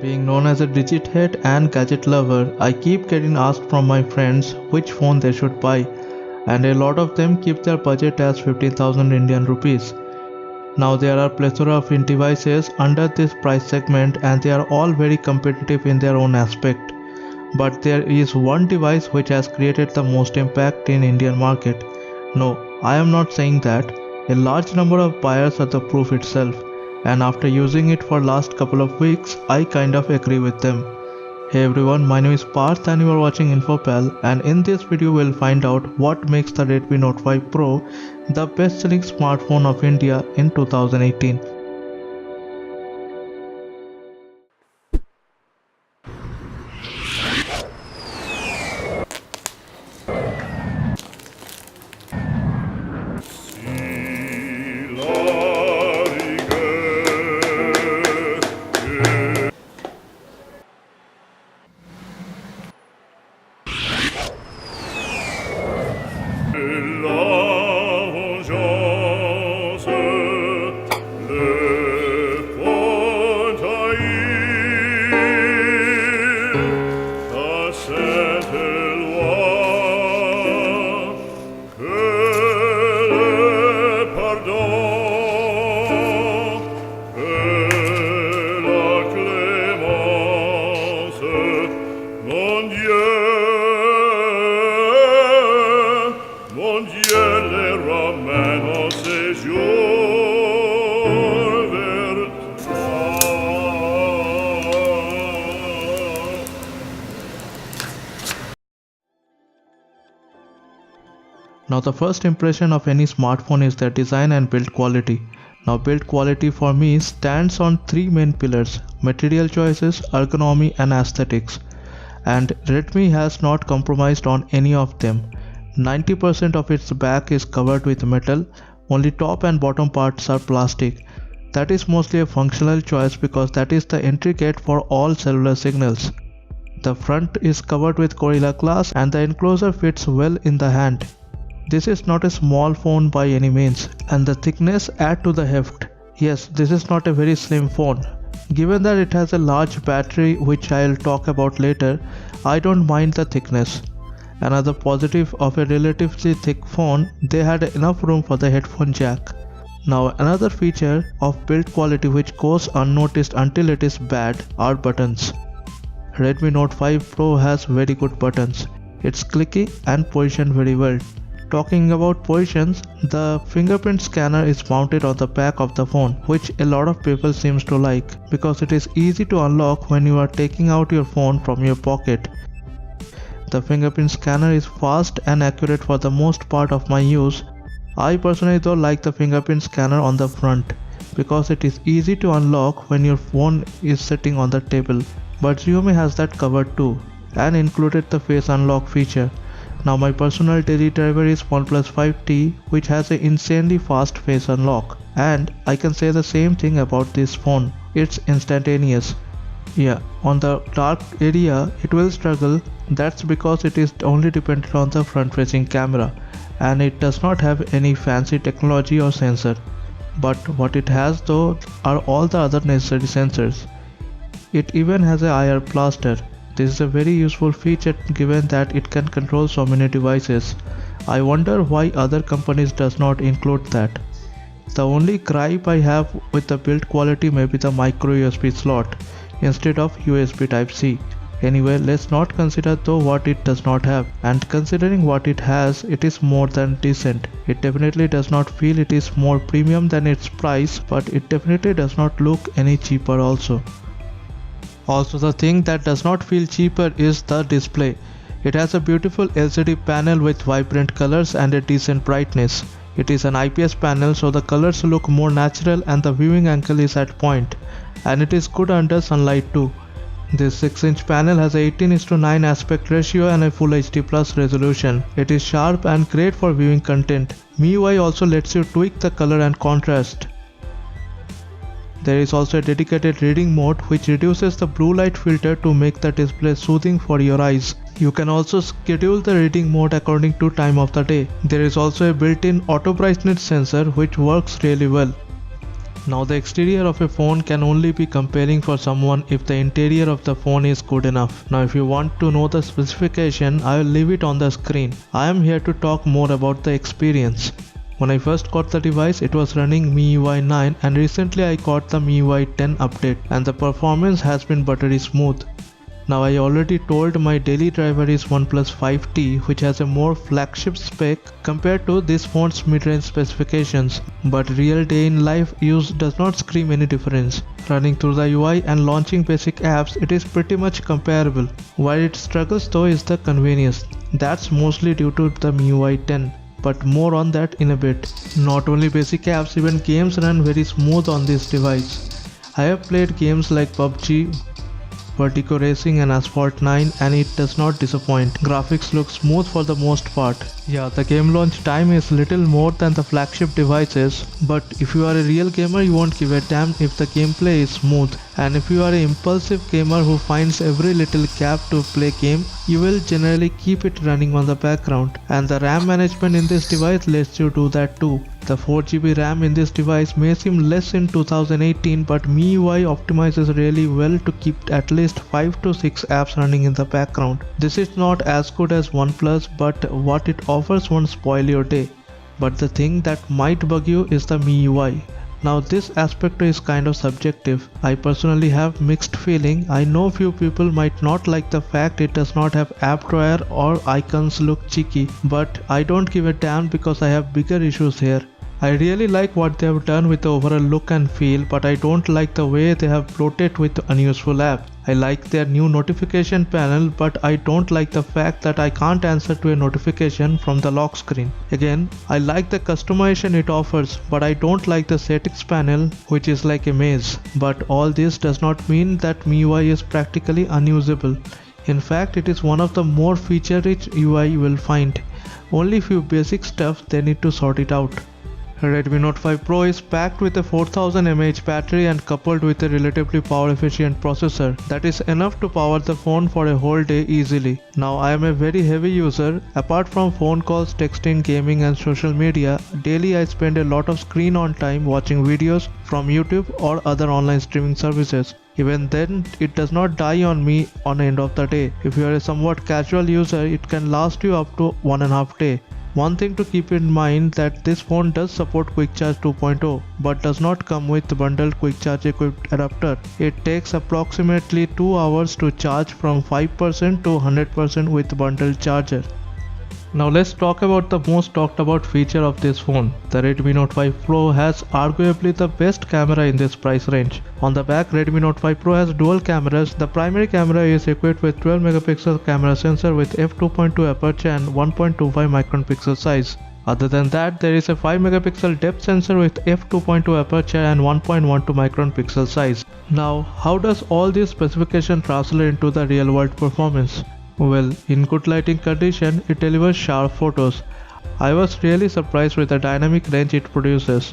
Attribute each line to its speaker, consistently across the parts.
Speaker 1: Being known as a digit head and gadget lover, I keep getting asked from my friends which phone they should buy, and a lot of them keep their budget as 15,000 Indian rupees. Now there are plethora of devices under this price segment and they are all very competitive in their own aspect. But there is one device which has created the most impact in Indian market. No, I am not saying that. A large number of buyers are the proof itself, and after using it for last couple of weeks, I kind of agree with them. Hey everyone, my name is Parth and you are watching InfoPal, and in this video we'll find out what makes the Redmi Note 5 Pro the best selling smartphone of India in 2018. Now the first impression of any smartphone is their design and build quality. Now build quality for me stands on three main pillars: material choices, ergonomy and aesthetics. And Redmi has not compromised on any of them. 90% of its back is covered with metal, only top and bottom parts are plastic. That is mostly a functional choice because that is the entry gate for all cellular signals. The front is covered with Gorilla Glass and the enclosure fits well in the hand. This is not a small phone by any means, and the thickness adds to the heft. Yes, this is not a very slim phone. Given that it has a large battery which I'll talk about later, I don't mind the thickness. Another positive of a relatively thick phone, they had enough room for the headphone jack. Now another feature of build quality which goes unnoticed until it is bad are buttons. Redmi Note 5 Pro has very good buttons. It's clicky and positioned very well. Talking about positions, the fingerprint scanner is mounted on the back of the phone, which a lot of people seems to like because it is easy to unlock when you are taking out your phone from your pocket. The fingerprint scanner is fast and accurate for the most part of my use. I personally though like the fingerprint scanner on the front because it is easy to unlock when your phone is sitting on the table. But Xiaomi has that covered too and included the face unlock feature. Now my personal daily driver is OnePlus 5T, which has an insanely fast face unlock, and I can say the same thing about this phone. It's instantaneous. Yeah, on the dark area it will struggle. That's because it is only dependent on the front facing camera and it does not have any fancy technology or sensor. But what it has though are all the other necessary sensors. It even has a IR blaster. This is a very useful feature given that it can control so many devices. I wonder why other companies does not include that. The only gripe I have with the build quality may be the micro USB slot instead of USB Type-C. Anyway, let's not consider though what it does not have, and considering what it has, it is more than decent. It definitely does not feel it is more premium than its price, but it definitely does not look any cheaper also. Also, the thing that does not feel cheaper is the display. It has a beautiful LCD panel with vibrant colors and a decent brightness. It is an IPS panel so the colors look more natural and the viewing angle is at point. And it is good under sunlight too. This 6-inch panel has a 18:9 aspect ratio and a Full HD Plus resolution. It is sharp and great for viewing content. MIUI also lets you tweak the color and contrast. There is also a dedicated reading mode which reduces the blue light filter to make the display soothing for your eyes. You can also schedule the reading mode according to time of the day. There is also a built-in auto brightness sensor which works really well. Now the exterior of a phone can only be compelling for someone if the interior of the phone is good enough. Now if you want to know the specification, I will leave it on the screen. I am here to talk more about the experience. When I first got the device, it was running MIUI 9 and recently I got the MIUI 10 update and the performance has been buttery smooth. Now I already told my daily driver is OnePlus 5T, which has a more flagship spec compared to this phone's mid-range specifications, but real day in life use does not scream any difference. Running through the UI and launching basic apps, it is pretty much comparable. Where it struggles though is the convenience. That's mostly due to the MIUI 10. But more on that in a bit. Not only basic apps, even games run very smooth on this device. I have played games like PUBG, Vertigo Racing and Asphalt 9 and it does not disappoint. Graphics look smooth for the most part. Yeah, the game launch time is little more than the flagship devices, but if you are a real gamer you won't give a damn if the gameplay is smooth, and if you are an impulsive gamer who finds every little gap to play game, you will generally keep it running on the background, and the RAM management in this device lets you do that too. The 4GB RAM in this device may seem less in 2018, but MIUI optimizes really well to keep at least 5 to 6 apps running in the background. This is not as good as OnePlus, but what it offers won't spoil your day. But the thing that might bug you is the MIUI. Now this aspect is kind of subjective. I personally have mixed feeling. I know few people might not like the fact it does not have app drawer or icons look cheeky, but I don't give a damn because I have bigger issues here. I really like what they have done with the overall look and feel, but I don't like the way they have bloated with unuseful apps. I like their new notification panel, but I don't like the fact that I can't answer to a notification from the lock screen. Again, I like the customization it offers, but I don't like the settings panel, which is like a maze. But all this does not mean that MIUI is practically unusable. In fact, it is one of the more feature-rich UI you will find. Only few basic stuff they need to sort it out. Redmi Note 5 Pro is packed with a 4000 mAh battery and coupled with a relatively power efficient processor that is enough to power the phone for a whole day easily. Now I am a very heavy user. Apart from phone calls, texting, gaming and social media, daily I spend a lot of screen on time watching videos from YouTube or other online streaming services. Even then, it does not die on me on the end of the day. If you are a somewhat casual user, it can last you up to 1.5 days. One thing to keep in mind that this phone does support Quick Charge 2.0 but does not come with bundled Quick Charge equipped adapter. It takes approximately 2 hours to charge from 5% to 100% with bundled charger. Now let's talk about the most talked about feature of this phone. The Redmi Note 5 Pro has arguably the best camera in this price range. On the back, Redmi Note 5 Pro has dual cameras. The primary camera is equipped with 12 megapixel camera sensor with f2.2 aperture and 1.25 micron pixel size. Other than that, there is a 5 megapixel depth sensor with f2.2 aperture and 1.12 micron pixel size. Now, how does all this specification translate into the real world performance? Well, in good lighting condition, it delivers sharp photos. I was really surprised with the dynamic range it produces.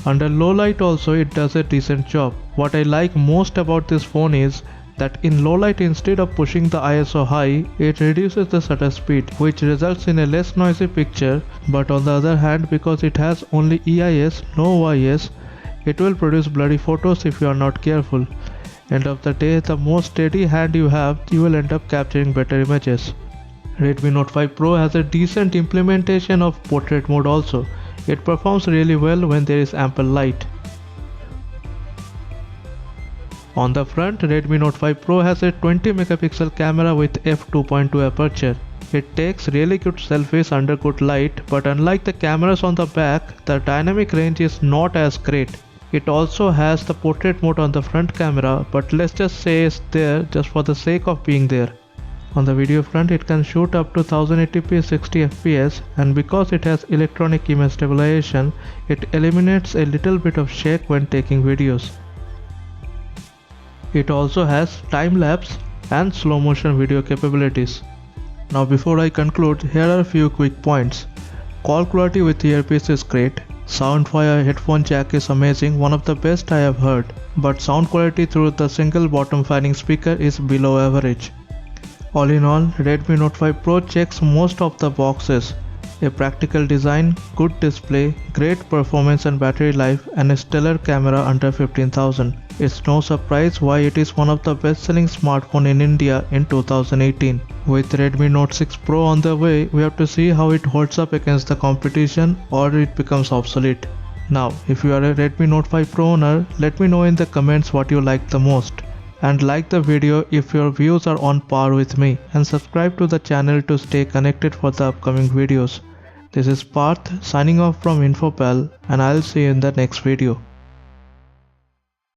Speaker 1: Under low light also it does a decent job. What I like most about this phone is that in low light, instead of pushing the ISO high, it reduces the shutter speed, which results in a less noisy picture. But on the other hand, because it has only EIS, no OIS, it will produce blurry photos if you are not careful. End of the day, the more steady hand you have, you will end up capturing better images. Redmi Note 5 Pro has a decent implementation of portrait mode also. It performs really well when there is ample light. On the front, Redmi Note 5 Pro has a 20 megapixel camera with f2.2 aperture. It takes really good selfies under good light, but unlike the cameras on the back, the dynamic range is not as great. It also has the portrait mode on the front camera, but let's just say it's there just for the sake of being there. On the video front, it can shoot up to 1080p 60 fps, and because it has electronic image stabilization, it eliminates a little bit of shake when taking videos. It also has time-lapse and slow-motion video capabilities. Now before I conclude, here are a few quick points. Call quality with earpiece is great. Sound via headphone jack is amazing, one of the best I have heard. But sound quality through the single bottom firing speaker is below average. All in all, Redmi Note 5 Pro checks most of the boxes. A practical design, good display, great performance and battery life, and a stellar camera under 15,000. It's no surprise why it is one of the best-selling smartphones in India in 2018. With Redmi Note 6 Pro on the way, we have to see how it holds up against the competition or it becomes obsolete. Now, if you are a Redmi Note 5 Pro owner, let me know in the comments what you like the most. And like the video if your views are on par with me, and subscribe to the channel to stay connected for the upcoming videos. This is Parth signing off from InfoPal, and I'll see you in the next video.